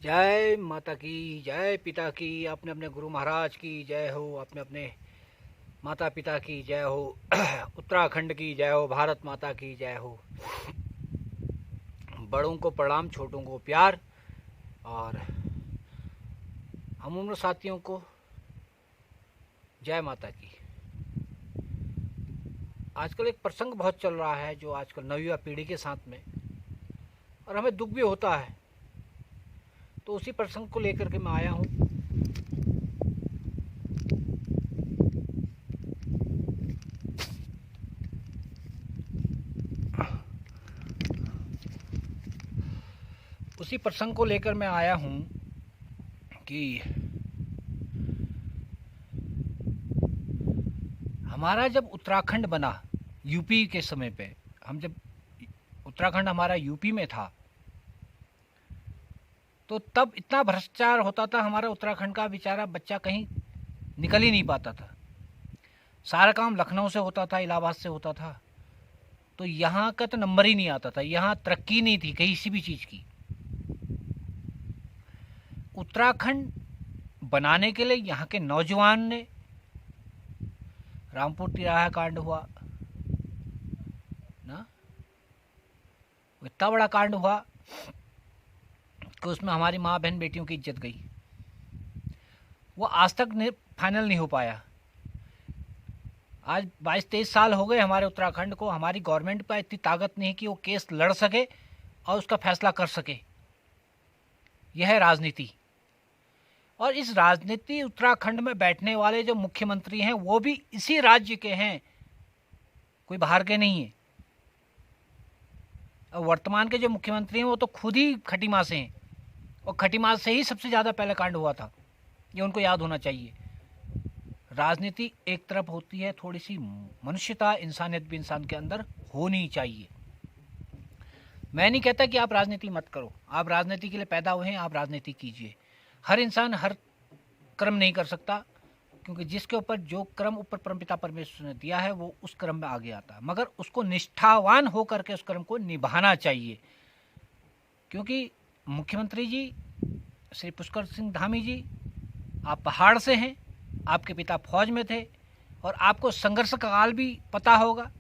जय माता की, जय पिता की, अपने अपने गुरु महाराज की जय हो, अपने अपने माता पिता की जय हो, उत्तराखंड की जय हो, भारत माता की जय हो। बड़ों को प्रणाम, छोटों को प्यार, और हम उम्र साथियों को जय माता की। आजकल एक प्रसंग बहुत चल रहा है जो आजकल नवीं पीढ़ी के साथ में, और हमें दुख भी होता है, तो उसी प्रसंग को लेकर के मैं आया हूँ। उसी प्रसंग को लेकर मैं आया हूँ कि हमारा जब उत्तराखंड बना यूपी के समय पे, हम जब उत्तराखंड हमारा यूपी में था, तो तब इतना भ्रष्टाचार होता था, हमारा उत्तराखंड का बेचारा बच्चा कहीं निकल ही नहीं पाता था। सारा काम लखनऊ से होता था, इलाहाबाद से होता था, तो यहाँ का तो नंबर ही नहीं आता था। यहाँ तरक्की नहीं थी किसी भी चीज़ की। उत्तराखंड बनाने के लिए यहाँ के नौजवान ने, रामपुर तिराहा कांड हुआ ना, इतना बड़ा कांड हुआ कि उसमें हमारी माँ बहन बेटियों की इज्जत गई। वो आज तक फाइनल नहीं हो पाया। आज 22-23 साल हो गए हमारे उत्तराखंड को। हमारी गवर्नमेंट पर इतनी ताकत नहीं कि वो केस लड़ सके और उसका फैसला कर सके। यह है राजनीति। और इस राजनीति उत्तराखंड में बैठने वाले जो मुख्यमंत्री हैं वो भी इसी राज्य के हैं, कोई बाहर के नहीं है। और वर्तमान के जो मुख्यमंत्री हैं वो तो खुद ही खटीमा से हैं, और खटीमा से ही सबसे ज़्यादा पहले कांड हुआ था। ये उनको याद होना चाहिए। राजनीति एक तरफ होती है, थोड़ी सी मनुष्यता, इंसानियत भी इंसान के अंदर होनी चाहिए। मैं नहीं कहता कि आप राजनीति मत करो, आप राजनीति के लिए पैदा हुए हैं, आप राजनीति कीजिए। हर इंसान हर कर्म नहीं कर सकता, क्योंकि जिसके ऊपर जो कर्म ऊपर परमपिता परमेश्वर ने दिया है वो उस कर्म में आगे आता है, मगर उसको निष्ठावान होकर के उस कर्म को निभाना चाहिए। क्योंकि मुख्यमंत्री जी श्री पुष्कर सिंह धामी जी, आप पहाड़ से हैं, आपके पिता फौज में थे, और आपको संघर्ष का काल भी पता होगा,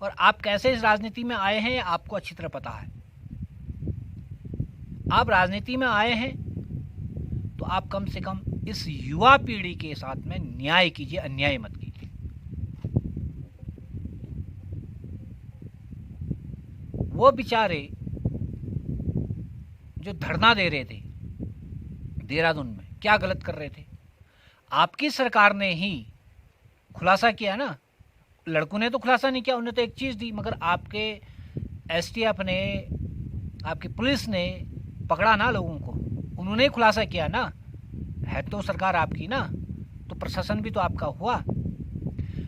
और आप कैसे इस राजनीति में आए हैं आपको अच्छी तरह पता है। आप राजनीति में आए हैं तो आप कम से कम इस युवा पीढ़ी के साथ में न्याय कीजिए, अन्याय मत कीजिए। वो बेचारे जो धरना दे रहे थे देहरादून में, क्या गलत कर रहे थे? आपकी सरकार ने ही खुलासा किया ना, लड़कों ने तो खुलासा नहीं किया, उन्हें तो एक चीज़ दी, मगर आपके एसटीएफ ने, आपकी पुलिस ने पकड़ा ना लोगों को, उन्होंने खुलासा किया ना। है तो सरकार आपकी ना, तो प्रशासन भी तो आपका हुआ।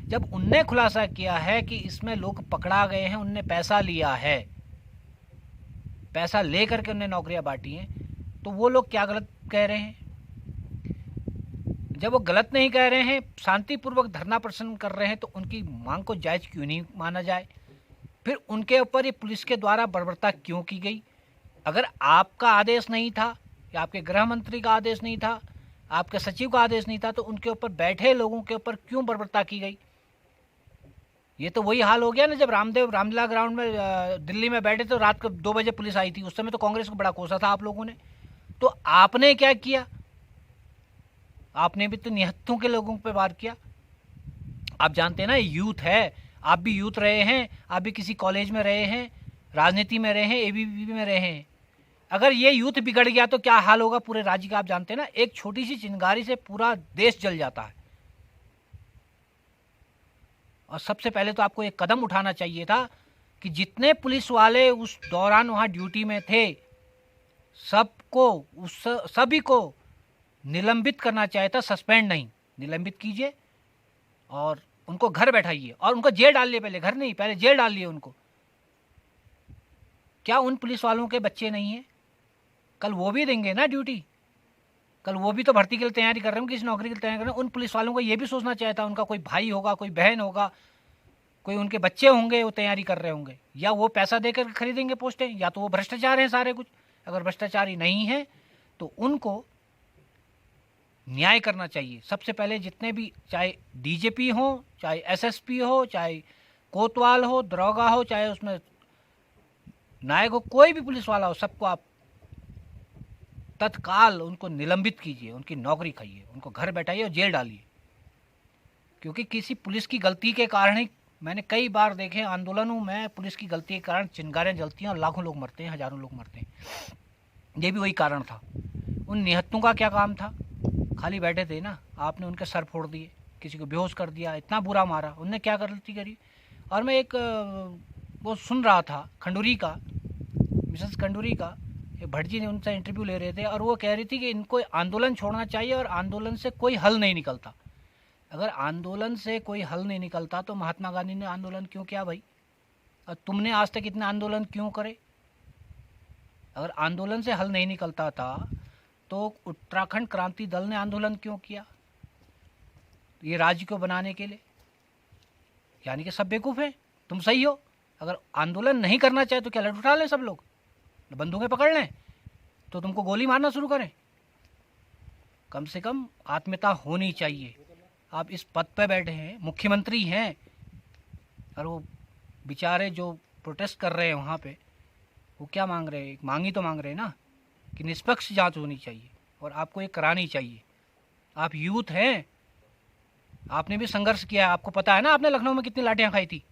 जब उनने खुलासा किया है कि इसमें लोग पकड़ा गए हैं, उनने पैसा लिया है, पैसा ले करके उनने नौकरियां बांटी हैं, तो वो लोग क्या गलत कह रहे हैं? जब वो गलत नहीं कह रहे हैं, शांतिपूर्वक धरना प्रदर्शन कर रहे हैं, तो उनकी मांग को जायज़ क्यों नहीं माना जाए? फिर उनके ऊपर ये पुलिस के द्वारा बर्बरता क्यों की गई? अगर आपका आदेश नहीं था, या आपके गृह मंत्री का आदेश नहीं था, आपके सचिव का आदेश नहीं था, तो उनके ऊपर बैठे लोगों के ऊपर क्यों बर्बरता की गई? ये तो वही हाल हो गया ना, जब रामदेव रामलीला ग्राउंड में दिल्ली में बैठे तो रात को 2 बजे पुलिस आई थी। उस समय तो कांग्रेस को बड़ा कोसा था आप लोगों ने। तो आपने क्या किया? आपने भी तो निहत्थों के लोगों पे वार किया। आप जानते हैं ना, यूथ है, आप भी यूथ रहे हैं, आप भी किसी कॉलेज में रहे हैं, राजनीति में रहे हैं, एबीवीपी में रहे हैं। अगर ये यूथ बिगड़ गया तो क्या हाल होगा पूरे राज्य का? आप जानते हैं ना, एक छोटी सी चिंगारी से पूरा देश जल जाता है। और सबसे पहले तो आपको एक कदम उठाना चाहिए था कि जितने पुलिस वाले उस दौरान वहाँ ड्यूटी में थे, सभी को निलंबित करना चाहिए था, सस्पेंड नहीं, निलंबित कीजिए और उनको घर बैठाइए और उनको जेल डालिए। पहले घर नहीं, पहले जेल डालिए उनको। क्या उन पुलिस वालों के बच्चे नहीं हैं? कल वो भी देंगे ना ड्यूटी, कल वो भी तो भर्ती के लिए तैयारी कर रहे हैं, किसी नौकरी के लिए तैयारी कर रहे हैं। उन पुलिस वालों को ये भी सोचना चाहिए था, उनका कोई भाई होगा, कोई बहन होगा, कोई उनके बच्चे होंगे, वो तैयारी कर रहे होंगे। या वो पैसा देकर खरीदेंगे पोस्टें, या तो वो भ्रष्टाचार है सारे कुछ। अगर भ्रष्टाचारी नहीं है तो उनको न्याय करना चाहिए। सबसे पहले जितने भी, चाहे डीजीपी हो, चाहे एसएसपी हो, चाहे कोतवाल हो, दरोगा हो, चाहे उसमें नायक हो, कोई भी पुलिस वाला हो, सबको आप तत्काल उनको निलंबित कीजिए, उनकी नौकरी खाइए, उनको घर बैठाइए और जेल डालिए। क्योंकि किसी पुलिस की गलती के कारण ही मैंने कई बार देखे आंदोलनों में, पुलिस की गलती के कारण चिंगारें जलती हैं और लाखों लोग मरते हैं, हजारों लोग मरते हैं। ये भी वही कारण था। उन निहत्तों का क्या काम था? खाली बैठे थे ना, आपने उनके सर फोड़ दिए, किसी को बेहोश कर दिया, इतना बुरा मारा। उनने क्या गलती करी? और मैं एक वो सुन रहा था खंडूरी का, मिसेस खंडूरी का, भट्ट जी ने उनसे इंटरव्यू ले रहे थे और वो कह रही थी कि इनको आंदोलन छोड़ना चाहिए और आंदोलन से कोई हल नहीं निकलता। अगर आंदोलन से कोई हल नहीं निकलता तो महात्मा गांधी ने आंदोलन क्यों किया भाई? और तुमने आज तक इतने आंदोलन क्यों करे? अगर आंदोलन से हल नहीं निकलता था तो उत्तराखंड क्रांति दल ने आंदोलन क्यों किया? ये राज्य को बनाने के लिए। यानी कि सब बेवकूफ़ हैं, तुम सही हो। अगर आंदोलन नहीं करना चाहे तो क्या लठ उठा लें सब लोग, बंदूकें पकड़ लें, तो तुमको गोली मारना शुरू करें? कम से कम आत्मीयता होनी चाहिए। आप इस पद पे बैठे हैं, मुख्यमंत्री हैं, और वो बेचारे जो प्रोटेस्ट कर रहे हैं वहाँ पे, वो क्या मांग रहे हैं? मांगी तो मांग रहे हैं ना कि निष्पक्ष जांच होनी चाहिए और आपको ये करानी चाहिए। आप यूथ हैं, आपने भी संघर्ष किया है, आपको पता है ना आपने लखनऊ में कितनी लाठियाँ खाई थी।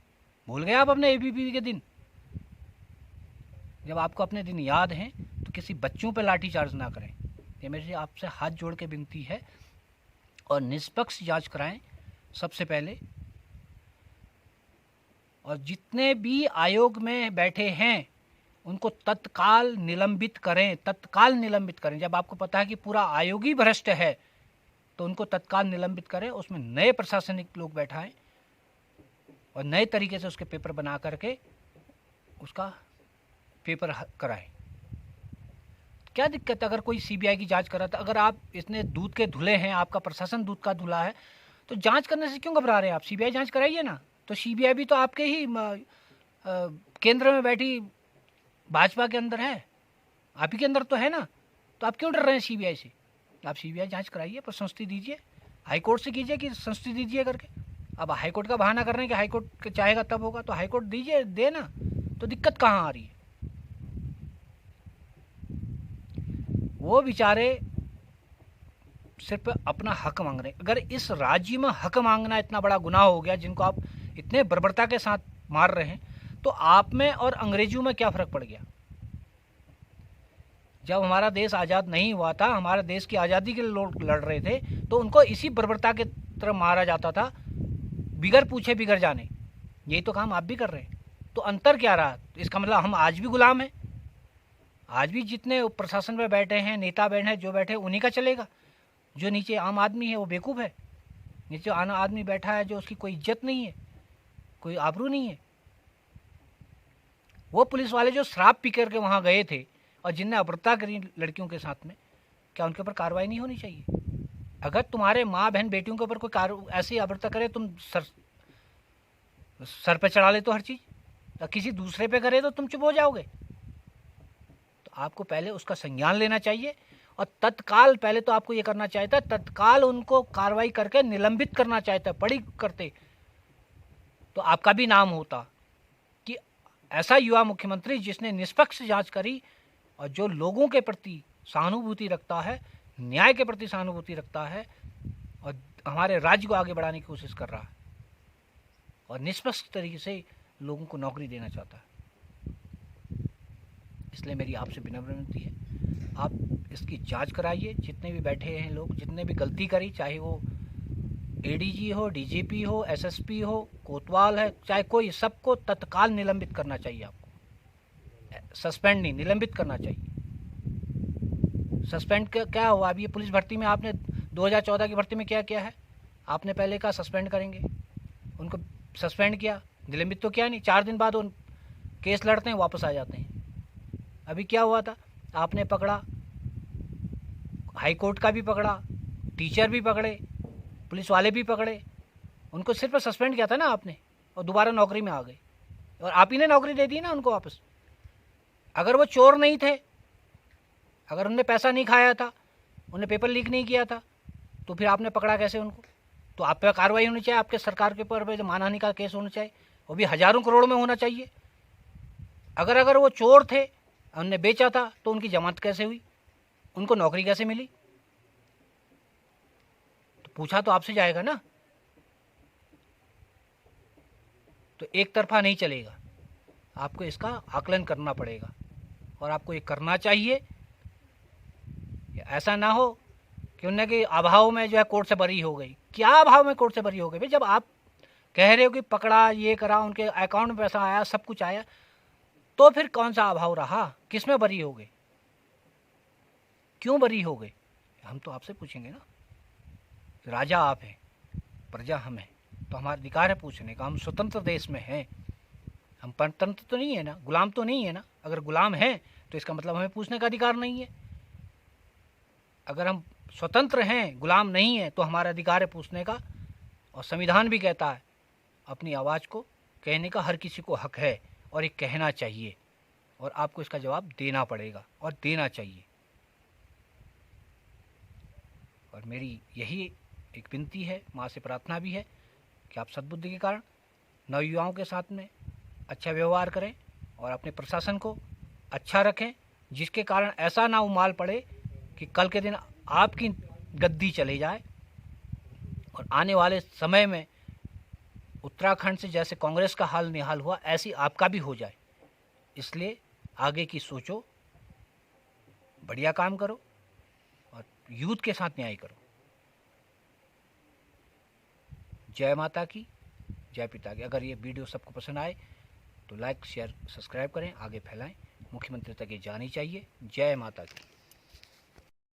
भूल गए आप अपने एबीवीपी के दिन? जब आपको अपने दिन याद हैं तो किसी बच्चों पर लाठी चार्ज ना करें। ये मेरी आपसे हाथ जोड़ के विनती है। और निष्पक्ष जांच कराएं सबसे पहले। और जितने भी आयोग में बैठे हैं उनको तत्काल निलंबित करें, तत्काल निलंबित करें। जब आपको पता है कि पूरा आयोग ही भ्रष्ट है तो उनको तत्काल निलंबित करें। उसमें नए प्रशासनिक लोग बैठाएं और नए तरीके से उसके पेपर बना करके उसका पेपर कराएं। क्या दिक्कत है अगर कोई सीबीआई की जांच करा? तो अगर आप इसने दूध के धुले हैं, आपका प्रशासन दूध का धुला है, तो जांच करने से क्यों घबरा रहे हैं आप? सीबीआई जांच कराइए ना। तो सीबीआई भी तो आपके ही केंद्र में बैठी भाजपा के अंदर है, आप ही के अंदर तो है ना। तो आप क्यों डर रहे हैं सीबीआई से? आप सीबीआई जांच कराइए, पर संस्तुति दीजिए, हाईकोर्ट से कीजिए कि संस्तुति दीजिए करके। अब हाईकोर्ट का बहाना कर रहे हैं कि हाईकोर्ट चाहेगा तब होगा, तो हाईकोर्ट दीजिए, दे ना। तो दिक्कत कहाँ आ रही है? वो बेचारे सिर्फ अपना हक मांग रहे हैं। अगर इस राज्य में हक मांगना इतना बड़ा गुनाह हो गया, जिनको आप इतने बर्बरता के साथ मार रहे हैं, तो आप में और अंग्रेजों में क्या फ़र्क पड़ गया? जब हमारा देश आज़ाद नहीं हुआ था, हमारे देश की आज़ादी के लिए लोग लड़ रहे थे, तो उनको इसी बर्बरता के तरह मारा जाता था, बिगर पूछे बिगर जाने। यही तो काम आप भी कर रहे हैं। तो अंतर क्या रहा? इसका मतलब हम आज भी गुलाम हैं। आज भी जितने प्रशासन में बैठे हैं, नेता बैठे हैं, जो बैठे हैं, उन्हीं का चलेगा। जो नीचे आम आदमी है वो बेवकूफ़ है। नीचे आम आदमी बैठा है जो उसकी कोई इज्जत नहीं है, कोई आबरू नहीं है। वो पुलिस वाले जो शराब पी करके वहाँ गए थे और जिनने अभद्रता करी लड़कियों के साथ में, क्या उनके ऊपर कार्रवाई नहीं होनी चाहिए? अगर तुम्हारे माँ बहन बेटियों के ऊपर कोई ऐसी अभद्रता करे, तुम सर पे चढ़ा ले तो हर चीज़, किसी दूसरे पे करे तो तुम चुप हो जाओगे। तो आपको पहले उसका संज्ञान लेना चाहिए और तत्काल, पहले तो आपको ये करना चाहिए था, तत्काल उनको कार्रवाई करके निलंबित करना चाहिए था। पढ़ी करते तो आपका भी नाम होता कि ऐसा युवा मुख्यमंत्री जिसने निष्पक्ष जांच करी और जो लोगों के प्रति सहानुभूति रखता है, न्याय के प्रति सहानुभूति रखता है और हमारे राज्य को आगे बढ़ाने की कोशिश कर रहा है और निष्पक्ष तरीके से लोगों को नौकरी देना चाहता है। इसलिए मेरी आपसे विनम्र विनती है, आप इसकी जांच कराइए। जितने भी बैठे हैं लोग, जितने भी गलती करी, चाहे वो एडीजी हो, डीजीपी हो, एसएसपी हो, कोतवाल है, चाहे कोई, सबको तत्काल निलंबित करना चाहिए। आपको सस्पेंड नहीं, निलंबित करना चाहिए। सस्पेंड क्या हुआ? अभी ये पुलिस भर्ती में आपने 2014 की भर्ती में क्या किया है? आपने पहले कहा सस्पेंड करेंगे, उनको सस्पेंड किया, निलंबित तो किया नहीं। 4 दिन बाद उन केस लड़ते हैं, वापस आ जाते हैं। अभी क्या हुआ था? आपने पकड़ा, हाई कोर्ट का भी पकड़ा, टीचर भी पकड़े, पुलिस वाले भी पकड़े, उनको सिर्फ सस्पेंड किया था ना आपने, और दोबारा नौकरी में आ गए और आप ही ने नौकरी दे दी ना उनको वापस। अगर वो चोर नहीं थे अगर उनने पैसा नहीं खाया था, उन्हें पेपर लीक नहीं किया था, तो फिर आपने पकड़ा कैसे उनको? तो आप पे कार्रवाई होनी चाहिए, आपके सरकार के ऊपर जो मानहानि का केस होना चाहिए, वो भी हज़ारों करोड़ में होना चाहिए। अगर वो चोर थे, उनने बेचा था, तो उनकी जमानत कैसे हुई? उनको नौकरी कैसे मिली? तो पूछा तो आपसे जाएगा ना। तो एक तरफा नहीं चलेगा, आपको इसका आकलन करना पड़ेगा और आपको ये करना चाहिए। ऐसा ना हो कि उन्हें कि अभाव में जो है कोर्ट से बरी हो गई। क्या अभाव में कोर्ट से बरी हो गई भाई? जब आप कह रहे हो कि पकड़ा, ये करा, उनके अकाउंट में पैसा आया, सब कुछ आया, तो फिर कौन सा अभाव रहा? किस में बरी हो गए? क्यों बरी हो गए? हम तो आपसे पूछेंगे ना। राजा आप हैं, प्रजा हम हैं, तो हमारा अधिकार है पूछने का। हम स्वतंत्र देश में हैं, हम परतंत्र तो नहीं है ना, गुलाम तो नहीं है ना। अगर गुलाम हैं तो इसका मतलब हमें पूछने का अधिकार नहीं है। अगर हम स्वतंत्र हैं, गुलाम नहीं है, तो हमारा अधिकार है पूछने का। और संविधान भी कहता है अपनी आवाज़ को कहने का हर किसी को हक है, और ये कहना चाहिए, और आपको इसका जवाब देना पड़ेगा और देना चाहिए। और मेरी यही एक विनती है, माँ से प्रार्थना भी है कि आप सद्बुद्धि के कारण नवयुवाओं के साथ में अच्छा व्यवहार करें और अपने प्रशासन को अच्छा रखें, जिसके कारण ऐसा ना उमाल पड़े कि कल के दिन आपकी गद्दी चले जाए और आने वाले समय में उत्तराखंड से जैसे कांग्रेस का हाल निहाल हुआ, ऐसी आपका भी हो जाए। इसलिए आगे की सोचो, बढ़िया काम करो और यूथ के साथ न्याय करो। जय माता की, जय पिता की। अगर ये वीडियो सबको पसंद आए तो लाइक, शेयर, सब्सक्राइब करें, आगे फैलाएं। मुख्यमंत्री तक ये जानी चाहिए। जय माता की।